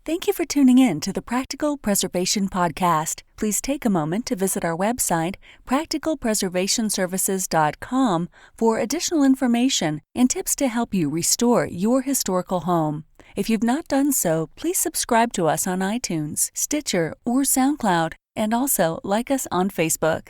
Thank you for tuning in to the Practical Preservation Podcast. Please take a moment to visit our website, practicalpreservationservices.com, for additional information and tips to help you restore your historical home. If you've not done so, please subscribe to us on iTunes, Stitcher, or SoundCloud, and also like us on Facebook.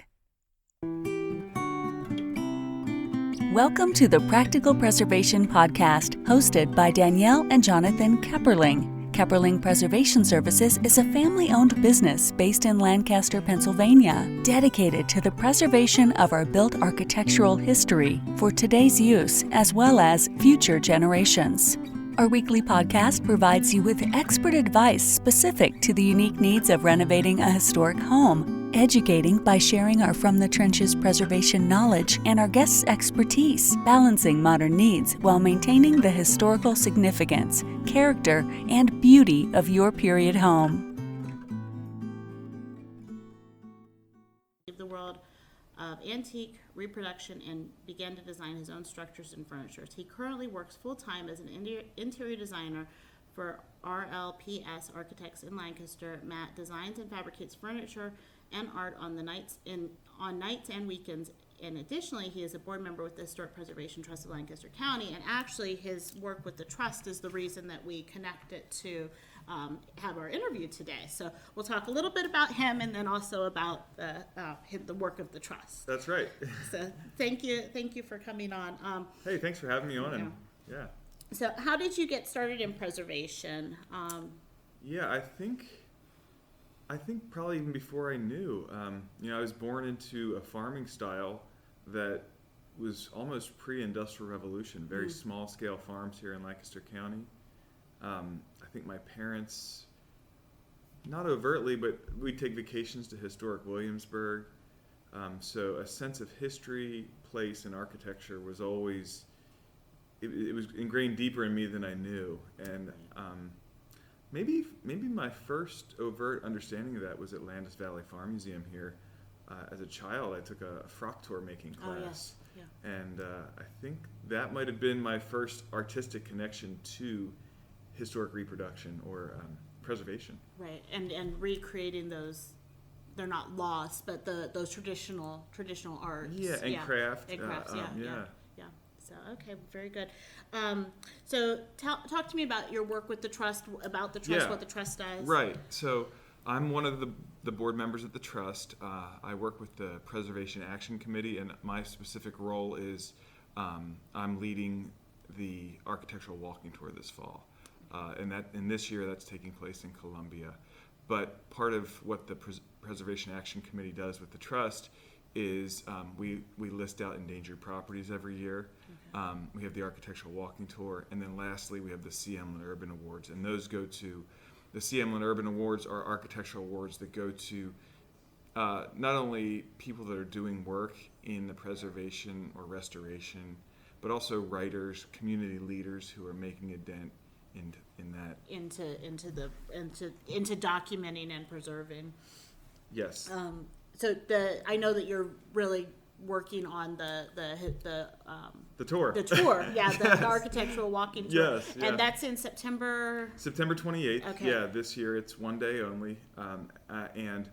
Welcome to the Practical Preservation Podcast, hosted by Danielle and Jonathan Kepperling. Kepperling Preservation Services is a family-owned business based in Lancaster, Pennsylvania, dedicated to the preservation of our built architectural history for today's use as well as future generations. Our weekly podcast provides you with expert advice specific to the unique needs of renovating a historic home, educating by sharing our From the Trenches preservation knowledge and our guests' expertise, balancing modern needs while maintaining the historical significance, character, and beauty of your period home. The world of antique reproduction and began to design his own structures and furniture. He currently works full-time as an interior designer for RLPS Architects in Lancaster. Matt designs and fabricates furniture and art on nights and weekends. And additionally, he is a board member with the Historic Preservation Trust of Lancaster County. And actually, his work with the trust is the reason that we connected to have our interview today. So we'll talk a little bit about him and then also about the work of the trust. That's right. So thank you for coming on. Hey, thanks for having me on. And yeah. So how did you get started in preservation? I think probably even before I knew. I was born into a farming style that was almost pre-industrial revolution, very small scale farms here in Lancaster County. I think my parents, not overtly, but we'd take vacations to historic Williamsburg. So a sense of history, place, and architecture was always, it was ingrained deeper in me than I knew. And maybe my first overt understanding of that was at Landis Valley Farm Museum here. As a child, I took a frock tour making class. Oh, yes. Yeah. And I think that might have been my first artistic connection to historic reproduction or preservation. Right, and recreating those, they're not lost, but those traditional arts. Yeah, and craft. And crafts, yeah. So, okay, very good. So talk to me about your work with the trust, what the trust does. Right, so I'm one of the board members at the trust. I work with the Preservation Action Committee, and my specific role is I'm leading the architectural walking tour this fall. And this year that's taking place in Columbia. But part of what the Preservation Action Committee does with the trust is we list out endangered properties every year. Okay. We have the architectural walking tour, and then lastly we have the C. Emlyn Urban Awards, and those go to the C. Emlyn Urban Awards are architectural awards that go to not only people that are doing work in the preservation or restoration, but also writers, community leaders who are making a dent in that into documenting and preserving. Yes. So I know that you're really working on the tour. The tour, yeah, the architectural walking tour. Yes, yeah. And that's in September 28th. Okay. Yeah, this year it's one day only. And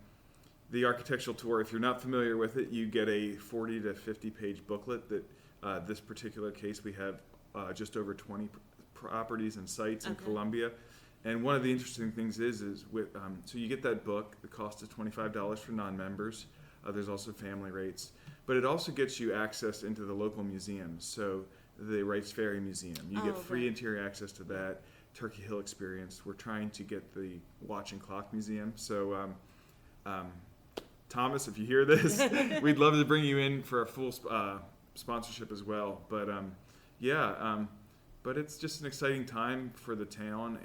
the architectural tour, if you're not familiar with it, you get a 40 to 50 page booklet that this particular case we have just over 20 properties and sites in Columbia. And one of the interesting things is with so you get that book. The cost is $25 for non-members. There's also family rates, but it also gets you access into the local museums. So the Wrights Ferry Museum, you get free interior access to that. Turkey Hill Experience. We're trying to get the Watch and Clock Museum. So Thomas, if you hear this, we'd love to bring you in for a full sponsorship as well. But but it's just an exciting time for the town.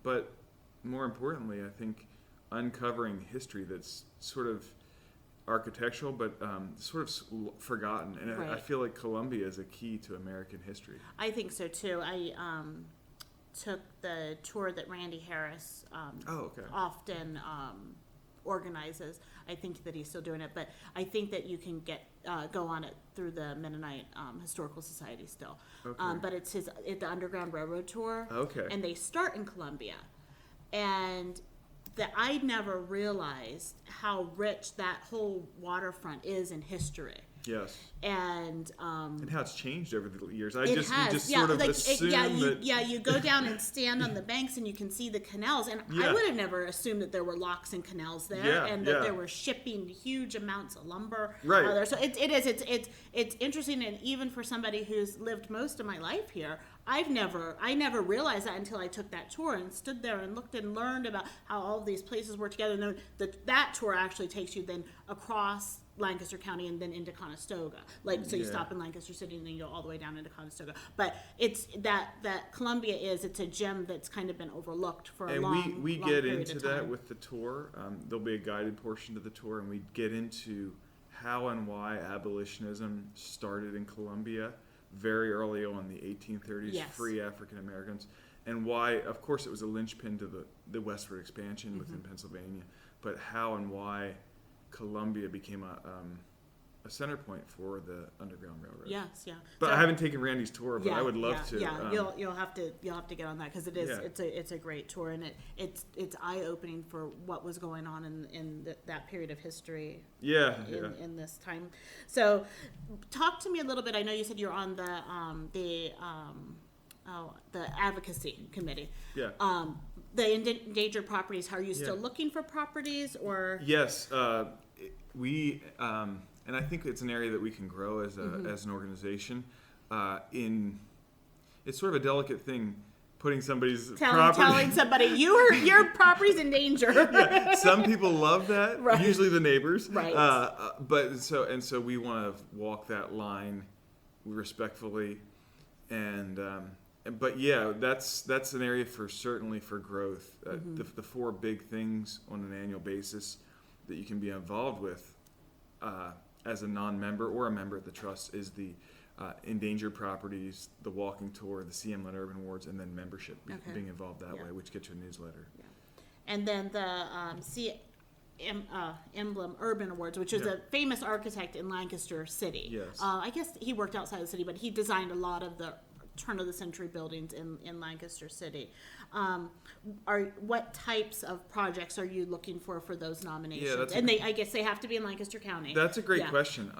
But more importantly, I think uncovering history that's sort of architectural, but sort of forgotten. And right. I feel like Columbia is a key to American history. I think so too. I took the tour that Randy Harris often organizes. I think that he's still doing it, but I think that you can go on it through the Mennonite Historical Society still. Okay. But it's the Underground Railroad Tour. Okay. And they start in Columbia. and that I never realized how rich that whole waterfront is in history. Yes. And how it's changed over the years. We just sort of assume that. You go down and stand on the banks and you can see the canals. And I would have never assumed that there were locks and canals there, and that there were shipping huge amounts of lumber there. So it's interesting, and even for somebody who's lived most of my life here, I never realized that until I took that tour and stood there and looked and learned about how all of these places work together. And then that tour actually takes you then across Lancaster County and then into Conestoga. You stop in Lancaster City and then you go all the way down into Conestoga. But it's that Columbia it's a gem that's kind of been overlooked for a long And we long get period into of time. that with the tour. There'll be a guided portion to the tour, and we get into how and why abolitionism started in Columbia very early on in the 1830s, Yes. free African Americans, and why, of course, it was a linchpin to the westward expansion within Pennsylvania, but how and why Columbia became a center point for the Underground Railroad. Yes, yeah. But So- I haven't taken Randy's tour, but I would love to. Yeah, you'll have to get on that, because it's a great tour, and it's eye opening for what was going on in that period of history. In this time. So, talk to me a little bit. I know you said you're on the advocacy committee. Yeah. The endangered properties. Are you still looking for properties, or? Yes, we and I think it's an area that we can grow as an organization. It's sort of a delicate thing, putting somebody's property. Telling somebody your property's in danger. Some people love that, Right. usually the neighbors. Right. But so we want to walk that line respectfully, but yeah, that's an area certainly for growth. The four big things on an annual basis that you can be involved with as a non-member or a member of the trust is the endangered properties, the walking tour, the CM-led urban awards, and then membership, being involved that way, which gets you a newsletter. Yeah. And then the Emblem Urban Awards, which is a famous architect in Lancaster City. Yes. I guess he worked outside the city, but he designed a lot of the turn-of-the-century buildings in Lancaster City. What types of projects are you looking for those nominations? I guess they have to be in Lancaster County. That's a great question.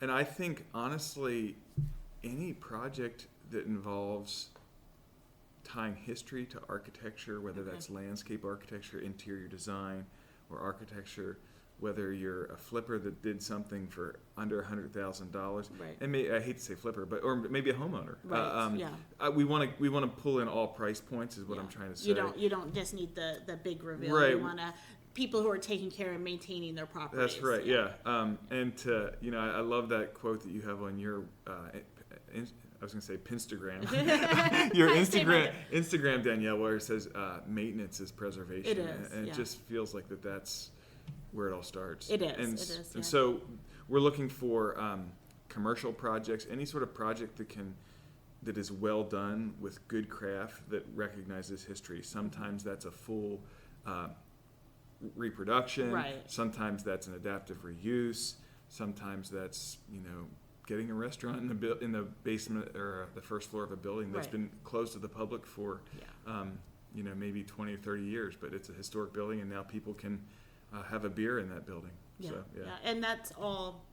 And I think, honestly, any project that involves tying history to architecture, whether that's landscape architecture, interior design, or architecture, whether you're a flipper that did something for under $100,000, and I hate to say flipper, or maybe a homeowner. We want to pull in all price points, is what I'm trying to say. You don't just need the big reveal. Right. You want people who are taking care and maintaining their properties. That's right. Yeah. I love that quote that you have on your. I was going to say Pinstagram. Your Instagram, Danielle, where it says maintenance is preservation. It is, and it just feels like that's where it all starts. It is. And so we're looking for commercial projects, any sort of project that is well done with good craft that recognizes history. Sometimes that's a full reproduction. Right. Sometimes that's an adaptive reuse. Sometimes that's getting a restaurant in the basement or the first floor of a building that's been closed to the public for maybe 20 or 30 years, but it's a historic building, and now people can have a beer in that building. And that's all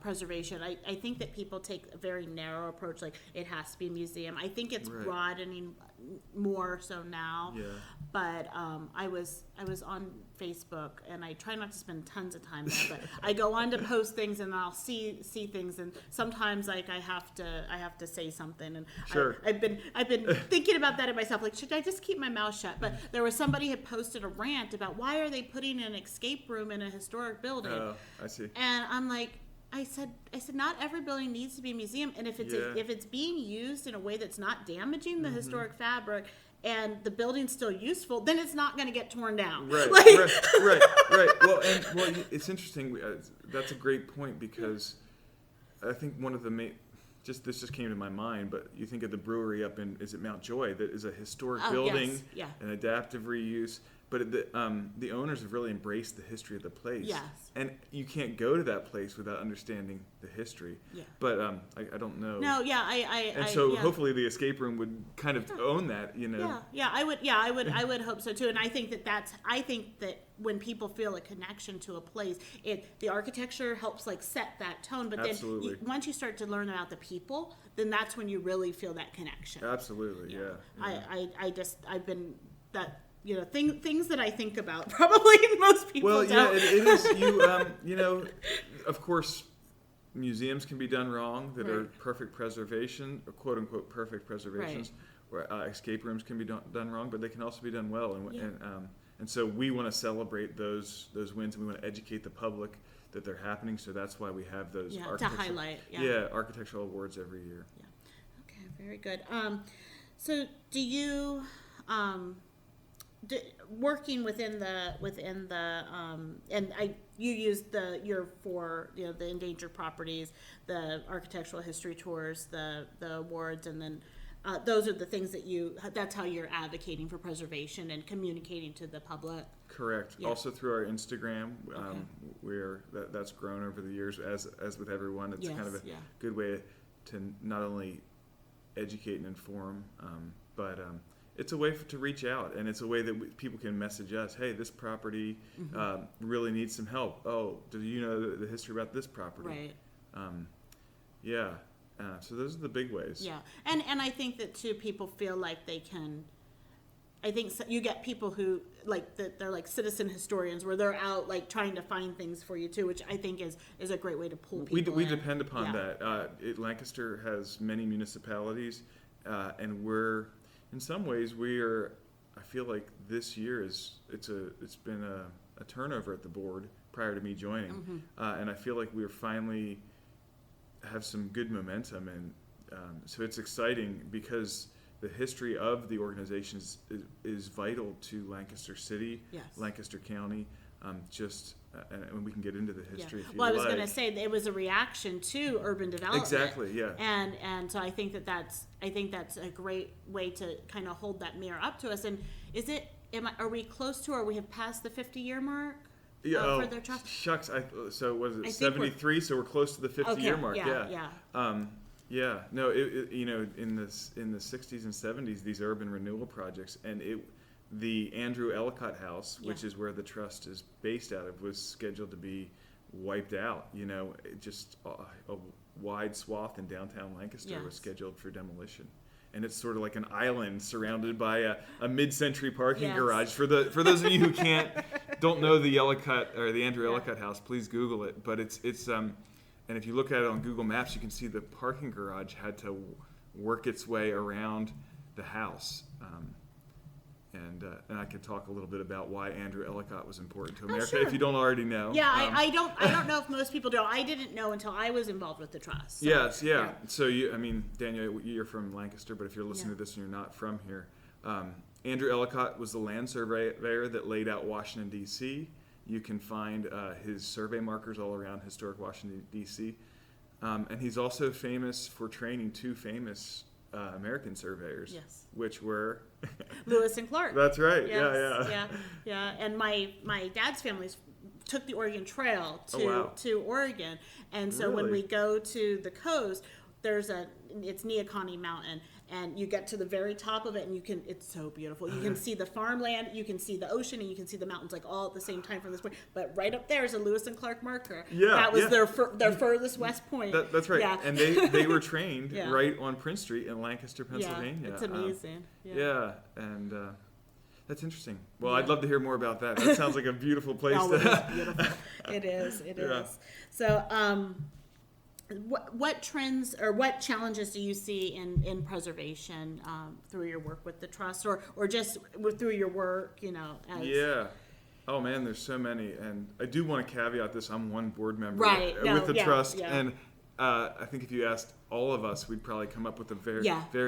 preservation. I think that people take a very narrow approach, like it has to be a museum. I think it's broadening more so now. Yeah. But I was on Facebook, and I try not to spend tons of time there, but I go on to post things, and I'll see things, and sometimes I have to say something, and sure. I've been thinking about that in myself, like, should I just keep my mouth shut? But there was somebody had posted a rant about why are they putting an escape room in a historic building? Oh, I see. And I'm like, I said, not every building needs to be a museum, and if it's being used in a way that's not damaging the historic fabric, and the building's still useful, then it's not going to get torn down. Right, right. Well, it's interesting. That's a great point, because I think one of the main. This just came to my mind, but you think of the brewery up in Mount Joy, that is a historic building, an adaptive reuse. but the owners have really embraced the history of the place. Yes. And you can't go to that place without understanding the history. Yeah. But I don't know. No, yeah, Hopefully the escape room would kind of own that, I would hope so too. And I think that when people feel a connection to a place, the architecture helps like set that tone. But Absolutely. then once you start to learn about the people, then that's when you really feel that connection. Absolutely, yeah. I've been that. Things that I think about probably most people don't. Well, yeah, it is. Of course, museums can be done wrong that are perfect preservation, or quote unquote perfect preservations. Where escape rooms can be done wrong, but they can also be done well. And so we want to celebrate those wins, and we want to educate the public that they're happening. So that's why we have those to highlight. Architectural awards every year. Yeah. Okay. Very good. So do you? Working within the you use the endangered properties, the architectural history tours, the awards, and then those are the things that's how you're advocating for preservation and communicating to the public. Correct. Yeah. Also through our Instagram, that's grown over the years. As with everyone, it's kind of a good way to not only educate and inform, but it's a way to reach out, and it's a way that people can message us, hey, this property really needs some help. Oh, do you know the history about this property? Right. So those are the big ways. Yeah, and I think that too, people feel like they can. I think you get people who they're like citizen historians, where they're out like trying to find things for you too, which I think is a great way to pull people. We depend upon that. Lancaster has many municipalities, and in some ways I feel like this year it's been a turnover at the board prior to me joining, and I feel like we're finally have some good momentum, and so it's exciting because the history of the organization is vital to Lancaster City, Lancaster County, and we can get into the history. If you I was going to say it was a reaction to urban development. Exactly, yeah. And so I think that's a great way to kind of hold that mirror up to us. And are we close to, or we have passed the 50-year mark? For their trust? Shucks, so was it 73? So we're close to the 50-year mark. Yeah. No, in the 60s and 70s, these urban renewal projects, and the Andrew Ellicott House, which is where the trust is based out of, was scheduled to be wiped out. Just a wide swath in downtown Lancaster was scheduled for demolition. And it's sort of like an island surrounded by a mid-century parking garage. For those of you who don't know the Ellicott or the Andrew Ellicott House, please Google it. But it's and if you look at it on Google Maps, you can see the parking garage had to work its way around the house. And I could talk a little bit about why Andrew Ellicott was important to America, if you don't already know. Yeah, I don't know if most people do. I didn't know until I was involved with the trust. So, yes, yeah. So Daniel, you're from Lancaster, but if you're listening to this and you're not from here, Andrew Ellicott was the land surveyor that laid out Washington, D.C. You can find his survey markers all around historic Washington, D.C. And he's also famous for training two famous American surveyors, which were Lewis and Clark. That's right. Yes. Yeah. And my dad's family took the Oregon Trail to Oregon, and so when we go to the coast, it's Neahkawnie Mountain, and you get to the very top of it, and it's so beautiful. You can see the farmland, you can see the ocean, and you can see the mountains like all at the same time from this point. But right up there is a Lewis and Clark marker. Yeah, that was their furthest west point. That's right. Yeah. And they were trained right on Prince Street in Lancaster, Pennsylvania. Yeah, it's amazing. And that's interesting. Well, I'd love to hear more about that. That sounds like a beautiful place. It's beautiful. It is. So, what trends or what challenges do you see in preservation through your work with the trust, or just through your work? Oh man, there's so many, and I do want to caveat this. I'm one board member with the trust, and I think if you asked all of us, we'd probably come up with a very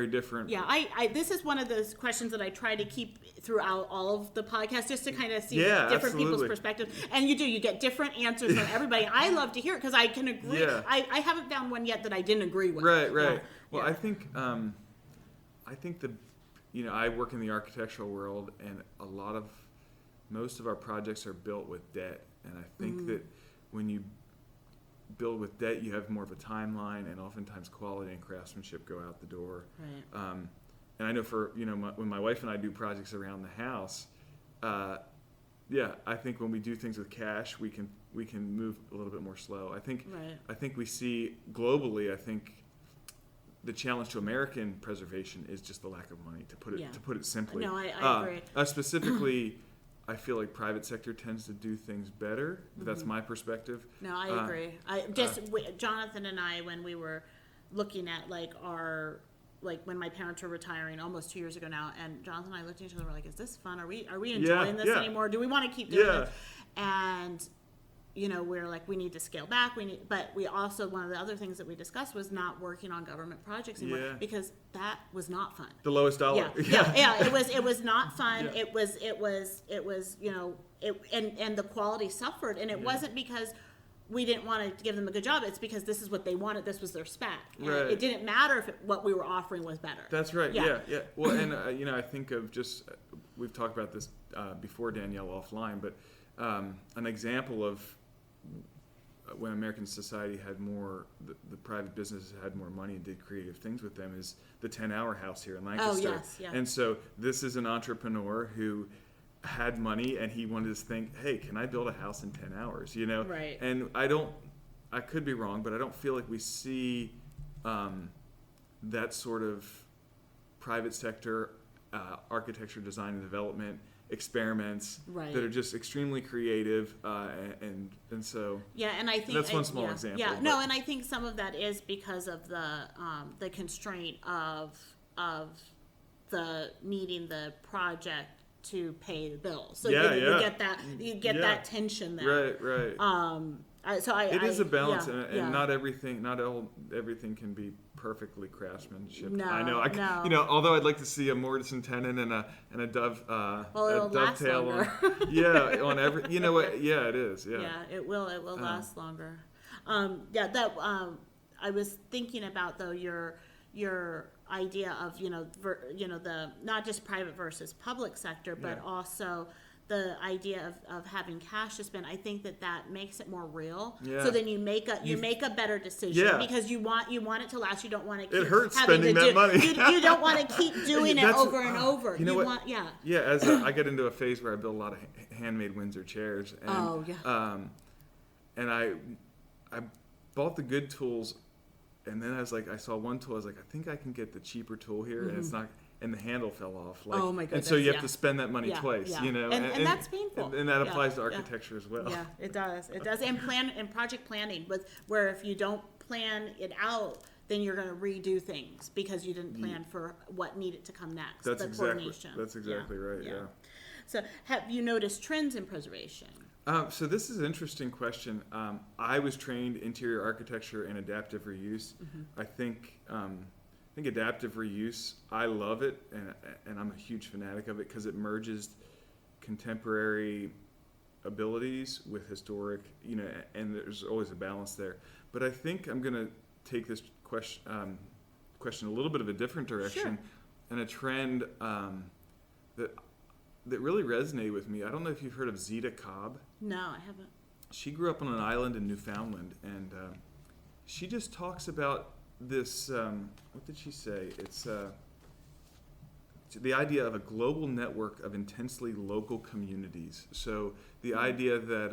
different. Yeah, this is one of those questions that I try to keep throughout all of the podcasts, just to kind of see different people's perspectives. And you get different answers from everybody. I love to hear it because I can agree. Yeah. I haven't found one yet that I didn't agree with. Right. Yeah. Well, I think I work in the architectural world, and a lot of most of our projects are built with debt, and I think that when you build with debt, you have more of a timeline, and oftentimes quality and craftsmanship go out the door. Right. And I know for, when my wife and I do projects around the house, I think when we do things with cash, we can move a little bit more slow. I think we see globally, I think the challenge to American preservation is just the lack of money, to put it simply. No, I agree. Specifically, I feel like private sector tends to do things better. That's my perspective. No, I agree. Jonathan and I, when we were looking at when my parents were retiring almost 2 years ago now, and Jonathan and I looked at each other and were like, is this fun? Are we enjoying this anymore? Do we want to keep doing it? And we're like, we need to scale back. But we also, one of the other things that we discussed was not working on government projects anymore because that was not fun. The lowest dollar. Yeah. It was not fun. Yeah. It was and the quality suffered, and it wasn't because we didn't want to give them a good job. It's because this is what they wanted. This was their spec. And it didn't matter if what we were offering was better. That's right. Yeah. Well, and I think of we've talked about this before, Danielle, offline, but an example of when American society had more, the private businesses had more money and did creative things with them is the 10-Hour House here in Lancaster. Oh, yes, yeah. And so this is an entrepreneur who had money and he wanted to think, hey, can I build a house in 10 hours? Right. And I could be wrong, but I don't feel like we see that sort of private sector architecture, design, and development experiments that are just extremely creative, and so and I think that's one small example. And I think some of that is because of the constraint of the needing the project to pay the bills. So you get that tension there. Right. It is a balance, and not everything can be perfectly craftsmanship. No, I know. Although I'd like to see a mortise tenon and a dove, a dovetail on every. You know what? Yeah, it is. Yeah. Yeah, it will. It will last longer. I was thinking about though your idea of the not just private versus public sector, but also the idea of having cash to spend. I think that makes it more real. Yeah. So then you make a better decision because you want it to last. You don't want to keep it hurts spending that money. You don't want to keep doing it over and over. You know what? As I get into a phase where I build a lot of handmade Windsor chairs. And, and I bought the good tools, and then I saw one tool. I was like, I think I can get the cheaper tool here, and it's not. And the handle fell off. Oh my goodness! And so you have to spend that money twice, and that's painful. And that applies to architecture as well. Yeah, it does. It does. And project planning, where if you don't plan it out, then you're going to redo things because you didn't plan for what needed to come next. That's exactly right. Yeah. So, have you noticed trends in preservation? So this is an interesting question. I was trained interior architecture and adaptive reuse. I think adaptive reuse, I love it, and I'm a huge fanatic of it because it merges contemporary abilities with historic, and there's always a balance there. But I think I'm going to take this question a little bit of a different direction, and a trend that really resonated with me. I don't know if you've heard of Zita Cobb. No, I haven't. She grew up on an island in Newfoundland, and she just talks about this, what did she say? It's the idea of a global network of intensely local communities. So the idea that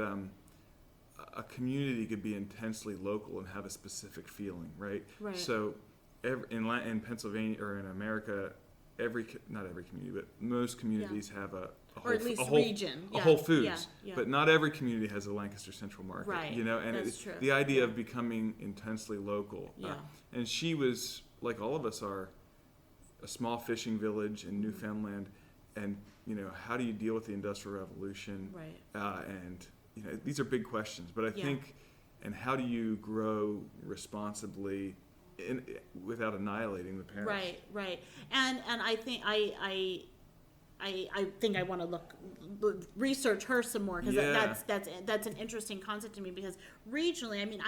a community could be intensely local and have a specific feeling, right? So in Pennsylvania or in America, not every community, but most communities have a Whole Foods, but not every community has a Lancaster Central Market, and that's true. The idea of becoming intensely local. And she was, like all of us are, a small fishing village in Newfoundland, and how do you deal with the Industrial Revolution? And these are big questions, but I think, and how do you grow responsibly without annihilating the parents? Right. And I think I think I want to research her some more because that's an interesting concept to me because regionally, I mean,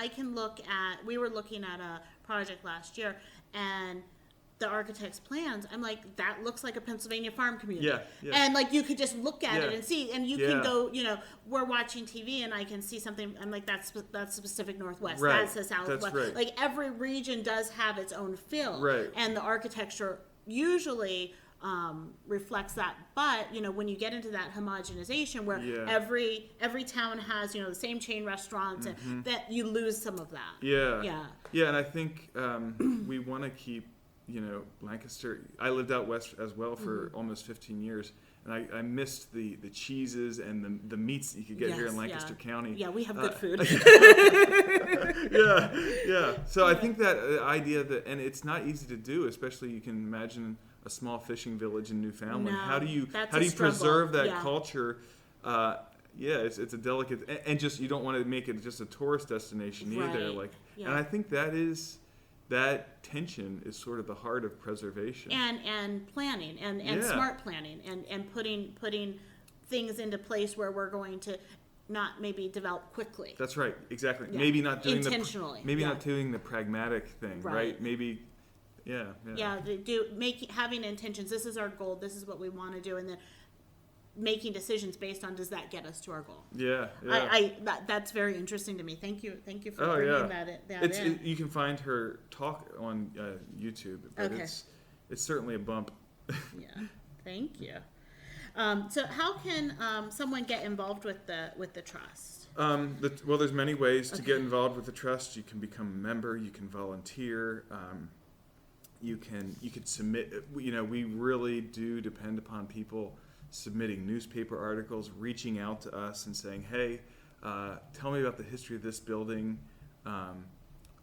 we were looking at a project last year, and the architect's plans, I'm like, that looks like a Pennsylvania farm community. Yeah, yeah. And like, you could just look at it Yeah. and see, and you Yeah. can go, we're watching TV and I can see something. I'm like, that's the Pacific Northwest. Right. That's the Southwest. That's right. Like, every region does have its own feel. Right. And the architecture usually reflects that. But, when you get into that homogenization where Yeah. every town has, the same chain restaurants, and that you lose some of that. Yeah. Yeah. Yeah, and I think we want to keep, Lancaster. I lived out west as well for almost 15 years, and I missed the cheeses and the meats that you could get here in Lancaster County. Yeah, we have good food. Yeah. So I think that idea that, and it's not easy to do, especially you can imagine a small fishing village in Newfoundland. No, how do you that's how do a you struggle. preserve that Yeah. culture? It's a delicate, and just you don't want to make it just a tourist destination either. Right. And I think that tension is sort of the heart of preservation. And planning and Yeah. smart planning and putting things into place where we're going to not maybe develop quickly. That's right, exactly. Yeah. Maybe not doing Intentionally, maybe yeah. not doing the pragmatic thing, right? Right. Maybe, yeah. Having intentions. This is our goal. This is what we want to do, and then making decisions based on, does that get us to our goal? Yeah. That's very interesting to me. Thank you for Oh, bringing yeah. that in. You can find her talk on YouTube, but Okay. it's certainly a bump. Yeah, thank you. So how can someone get involved with the trust? Well, there's many ways to get involved with the trust. You can become a member. You can volunteer. You could submit. We really do depend upon people submitting newspaper articles, reaching out to us and saying, "Hey, tell me about the history of this building."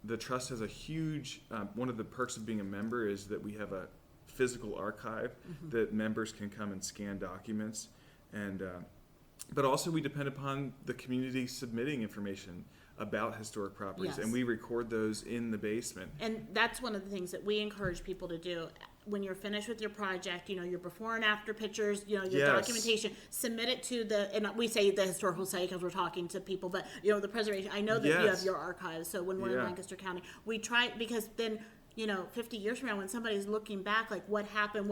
The trust has a huge. One of the perks of being a member is that we have a physical archive that members can come and scan documents, and but also we depend upon the community submitting information about historic properties, Yes. and we record those in the basement. And that's one of the things that we encourage people to do. When you're finished with your project, your before and after pictures, your Yes. documentation, submit it to and we say the historical site because we're talking to people, but the preservation, I know that you have Yes. your archives, so when we're in Yeah. Lancaster County, we try, because then, 50 years from now, when somebody's looking back, like what happened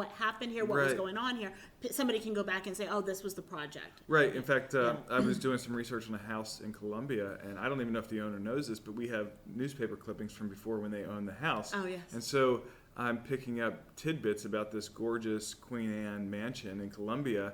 here, what was Right. going on here, somebody can go back and say, oh, this was the project. Right. In fact, I was doing some research on a house in Columbia, and I don't even know if the owner knows this, but we have newspaper clippings from before when they owned the house. Oh, yes. And so I'm picking up tidbits about this gorgeous Queen Anne mansion in Columbia.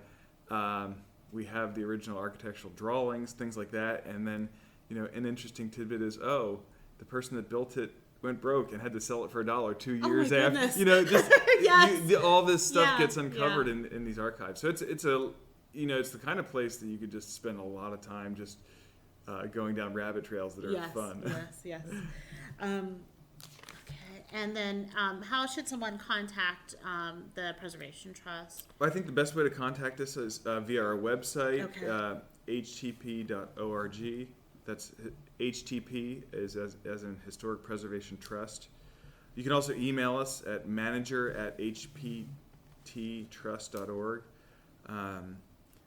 We have the original architectural drawings, things like that, and then, an interesting tidbit is, the person that built it went broke and had to sell it for $1 2 years after. goodness. Just Yes. all this stuff Yeah, gets uncovered yeah. in these archives. So it's the kind of place that you could just spend a lot of time just going down rabbit trails that are fun. Yes. Okay. And then, how should someone contact the Preservation Trust? Well, I think the best way to contact us is via our website, Okay. htp.org. That's HTP as in Historic Preservation Trust. You can also email us at manager@hpttrust.org.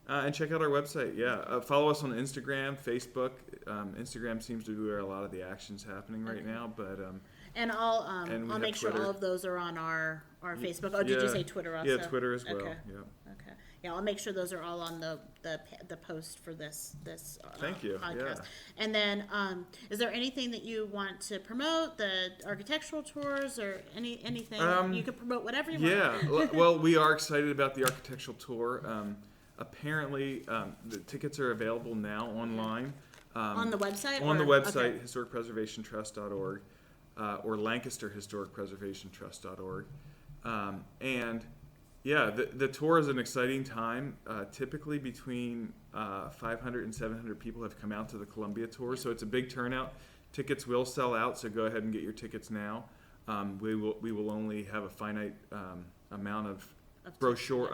And check out our website. Follow us on Instagram, Facebook. Instagram seems to be where a lot of the action's happening right now. But And And we I'll have make sure Twitter. all of those are on our Facebook. Oh, did you say Twitter also? Yeah, Twitter as well. Okay. Yeah. Okay. Yeah, I'll make sure those are all on the post for this Thank you, podcast. yeah. And then, is there anything that you want to promote? The architectural tours or anything? You can promote whatever you want. Yeah. Well, we are excited about the architectural tour. Apparently, the tickets are available now online. On the website? On the or- website, okay. historicpreservationtrust.org, or lancasterhistoricpreservationtrust.org. The tour is an exciting time. Typically between 500 and 700 people have come out to the Columbia tour, so it's a big turnout. Tickets will sell out, so go ahead and get your tickets now. We will only have a finite amount of brochure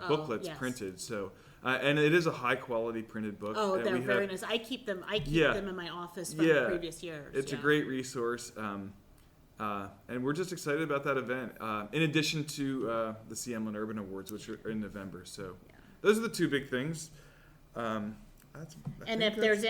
booklets yes. printed. So, and it is a high quality printed book. Oh, and they're we very have- nice. I keep them Yeah. in my office from Yeah. previous years. It's a great resource, and we're just excited about that event. In addition to the C. Emlyn Urban Awards, which are in November. So, those are the two big things. And if there's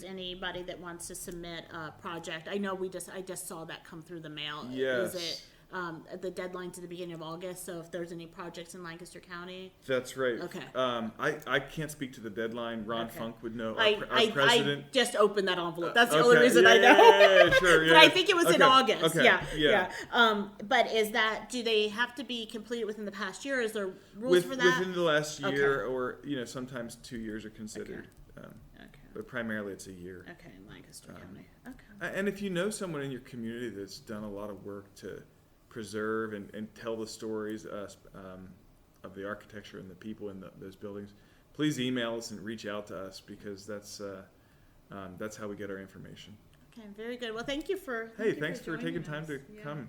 anybody that wants to submit a project, I know I just saw that come through the mail. Yes. Is it the deadline's at the beginning of August, so if there's any projects in Lancaster County. That's right. Okay. I can't speak to the deadline. Ron Okay. Funk would know. I President. just opened that envelope. That's the Okay. only reason Yeah, I know. yeah, sure. But I think it was in August. Okay. Yeah. But do they have to be completed within the past year? Is there rules for that? Within the last year, or sometimes 2 years are considered. Okay. But primarily it's a year. Okay, in Lancaster County. Okay. And if you know someone in your community that's done a lot of work to preserve and tell the stories of the architecture and the people in those buildings, please email us and reach out to us, because that's how we get our information. Okay, very good. Well, thank you for. Thanks for taking time to come.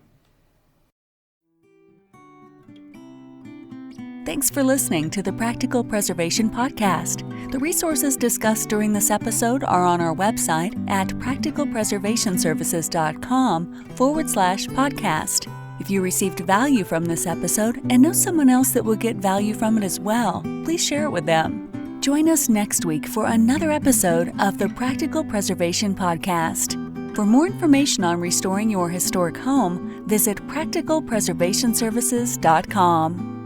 Thanks for listening to the Practical Preservation Podcast. The resources discussed during this episode are on our website at practicalpreservationservices.com/podcast. If you received value from this episode and know someone else that will get value from it as well, please share it with them. Join us next week for another episode of the Practical Preservation Podcast. For more information on restoring your historic home, visit practicalpreservationservices.com.